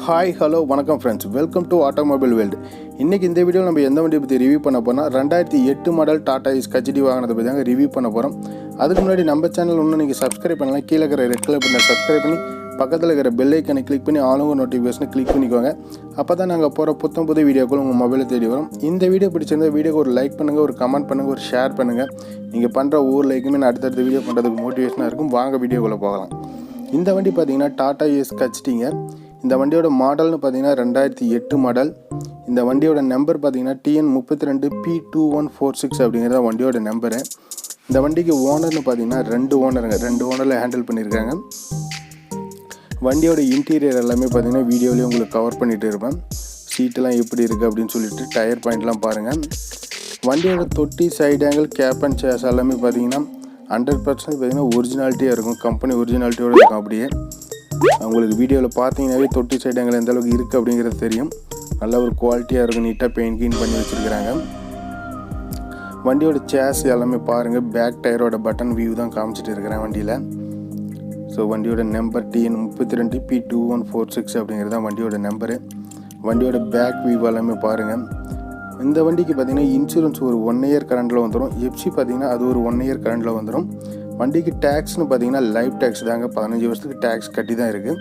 Hi hello வணக்கம் friends, welcome to automobile world. இன்றைக்கி இந்த வீடியோவில் நம்ம எந்த வண்டியை பற்றி ரிவ்யூ பண்ண போனால் 2008 மாடல் டாடா இஸ் கச்டி வாங்கினதை பற்றி தாங்க ரிவ்யூ பண்ண போகிறோம். அதுக்கு முன்னாடி நம்ம சேனல் ஒன்றும் நீங்கள் சப்ஸ்கிரைப் பண்ணலாம். கீழே இருக்கிற ரெட் கலர் பண்ண சப்ஸ்கிரைப் பண்ணி பக்கத்தில் இருக்கிற பெல் ஐக்கனை கிளிக் பண்ணி ஆளுங்க நோட்டிஃபிகேஷனை கிளிக் பண்ணிக்கோங்க. அப்போ தான் நாங்கள் போகிற புது வீடியோக்கள் உங்கள் மொபைலில் தேடி வரும். இந்த வீடியோ பிடிச்சிருந்தால் வீடியோக்கு ஒரு லைக் பண்ணுங்கள், ஒரு கமெண்ட் பண்ணுங்கள், ஒரு ஷேர் பண்ணுங்கள். நீங்கள் பண்ணுற ஒவ்வொரு லைக்குமே நான் அடுத்தடுத்த வீடியோ பண்ணுறதுக்கு மோட்டிவேஷனாக இருக்கும். வாங்க வீடியோக்குள்ளே போகலாம். இந்த வண்டி பார்த்தீங்கன்னா டாடா இஸ் கச்டிங்க. இந்த வண்டியோட மாடல்னு பார்த்தீங்கன்னா 2008 மாடல். இந்த வண்டியோட நம்பர் பார்த்தீங்கன்னா TN32P2146 அப்படிங்கிறத வண்டியோட நம்பரு. இந்த வண்டிக்கு ஓனர்னு பார்த்தீங்கன்னா ரெண்டு ஓனரில் ஹேண்டில் பண்ணியிருக்காங்க. வண்டியோட இன்டீரியர் எல்லாமே பார்த்தீங்கன்னா வீடியோலேயே உங்களுக்கு கவர் பண்ணிகிட்டு இருப்பேன். சீட்டெல்லாம் எப்படி இருக்குது அப்படின்னு சொல்லிட்டு டயர் பாயிண்ட்லாம் பாருங்கள். வண்டியோட தொட்டி, side angle, cab and chassis எல்லாமே பார்த்தீங்கன்னா 100% பார்த்தீங்கன்னா ஒரிஜினாலிட்டியாக இருக்கும். கம்பெனி ஒரிஜினாலிட்டியோடு இருக்கும். அப்படியே உங்களுக்கு வீடியோவில் பார்த்தீங்கன்னாவே தொட்டி சைடு ஆங்கிள் எந்த அளவுக்கு இருக்குது அப்படிங்கிறது தெரியும். நல்ல ஒரு குவாலிட்டியாக இருக்கும். நீட்டாக பெயிண்ட் கீன் பண்ணி வச்சுருக்கிறாங்க. வண்டியோட சேஸ் எல்லாமே பாருங்கள். பேக் டயரோட பட்டன் வியூ தான் காமிச்சிட்டு இருக்கிறேன் வண்டியில். ஸோ வண்டியோட நம்பர் TN32P2146 அப்படிங்கிறது தான் வண்டியோட நம்பரு. வண்டியோட பேக் வியூ எல்லாமே பாருங்கள். இந்த வண்டிக்கு பார்த்தீங்கன்னா இன்சூரன்ஸ் ஒரு 1 இயர் கரண்டில் வந்துடும். எஃப்சி பார்த்தீங்கன்னா அது ஒரு 1 இயர் கரண்டில் வந்துடும். வண்டிக்கு டேக்ஸ்னு பார்த்தீங்கன்னா லைஃப் டேக்ஸ் தாங்க. 15 வருஷத்துக்கு டேக்ஸ் கட்டி தான் இருக்குது.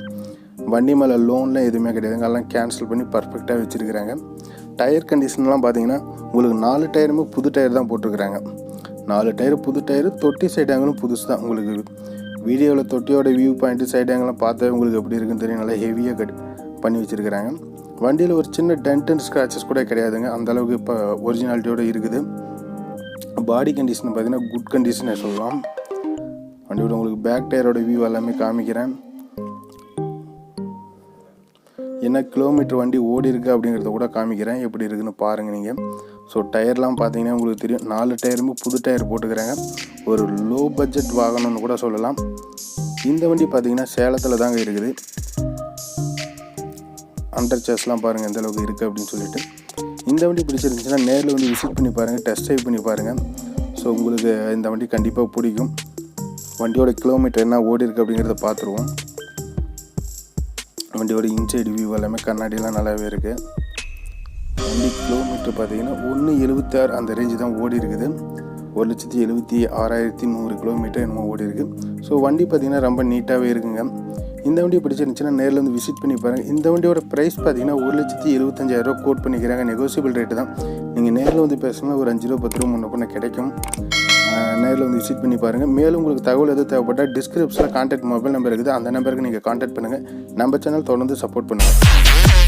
வண்டி மேலே லோன்லாம் எதுவுமே கிடையாதுங்க. எல்லாம் கேன்சல் பண்ணி பர்ஃபெக்டாக வச்சுருக்கிறாங்க. டயர் கண்டிஷன்லாம் பார்த்தீங்கன்னா உங்களுக்கு 4 டயருமே புது டயர் தான் போட்டிருக்கிறாங்க. 4 டயர் புது டயரு. தொட்டி சைடு ஆங்கிளும் புதுசு தான். உங்களுக்கு வீடியோவில் தொட்டியோட வியூ பாயிண்ட்டு சைடு ஆங்கிலாம் பார்த்தா உங்களுக்கு எப்படி இருக்குன்னு தெரியும். நல்லா ஹெவியாக பண்ணி வச்சுருக்கிறாங்க. வண்டியில் ஒரு சின்ன டென்ட் அண்ட் ஸ்க்ராச்சஸ் கூட கிடையாதுங்க. அந்தளவுக்கு இப்போ ஒரிஜினாலிட்டியோடு இருக்குது. பாடி கண்டிஷன் பார்த்தீங்கன்னா குட் கண்டிஷனே சொல்லலாம். வண்டியோட உங்களுக்கு பேக் டயரோட வியூ எல்லாமே காமிக்கிறேன். என்ன கிலோமீட்டர் வண்டி ஓடி இருக்குது அப்படிங்கிறத கூட காமிக்கிறேன். எப்படி இருக்குன்னு பாருங்கள் நீங்கள். ஸோ டயர்லாம் பார்த்தீங்கன்னா உங்களுக்கு தெரியும். 4 டயருமே புது டயர் போட்டுக்கிறாங்க. ஒரு லோ பட்ஜெட் வாகனம்னு கூட சொல்லலாம். இந்த வண்டி பார்த்தீங்கன்னா சேலத்தில் தாங்க இருக்குது. அண்டர் சேஸ்லாம் பாருங்கள் எந்த அளவுக்கு இருக்குது அப்படின்னு சொல்லிட்டு. இந்த வண்டி பிடிச்சிருந்துச்சுன்னா நேரில் வந்து விசிட் பண்ணி பாருங்கள், டெஸ்ட் ட்ரைவ் பண்ணி பாருங்கள். ஸோ உங்களுக்கு இந்த வண்டி கண்டிப்பாக பிடிக்கும். வண்டியோட கிலோமீட்டர் என்ன ஓடி இருக்குது அப்படிங்கிறத பார்த்துருவோம். வண்டியோட இன்சைடு வியூ எல்லாமே கண்ணாடியெலாம் நல்லாவே இருக்குது. வண்டி கிலோமீட்டர் பார்த்தீங்கன்னா 176 அந்த ரேஞ்சு தான் ஓடி இருக்குது. 176,100 கிலோமீட்டர் என்னமோ ஓடி இருக்குது. ஸோ வண்டி பார்த்தீங்கன்னா ரொம்ப நீட்டாகவே இருக்குங்க. இந்த வண்டி பிடிச்சிருந்துச்சுன்னா நேரில் வந்து விசிட் பண்ணி பாருங்கள். இந்த வண்டியோட ப்ரைஸ் பார்த்தீங்கன்னா 1,75,000 கோட் பண்ணிக்கிறாங்க. நெகோசியபிள் ரேட்டு தான். நீங்கள் நேரில் வந்து பேசுனா ஒரு 5 ரூபா 10 ரூபா முன்ன பண்ண கிடைக்கும். நேரில் வந்து விசிட் பண்ணி பாருங்கள். மேலும் உங்களுக்கு தகவல் எதுவும் தேவைப்பட்டால் டிஸ்கிரிப்ஷனில் கான்டாக்ட் மொபைல் நம்பர் இருக்குது. அந்த நம்பருக்கு நீங்கள் கான்டாக்ட் பண்ணுங்கள். நம்ம சேனல் தொடர்ந்து சப்போர்ட் பண்ணுங்கள்.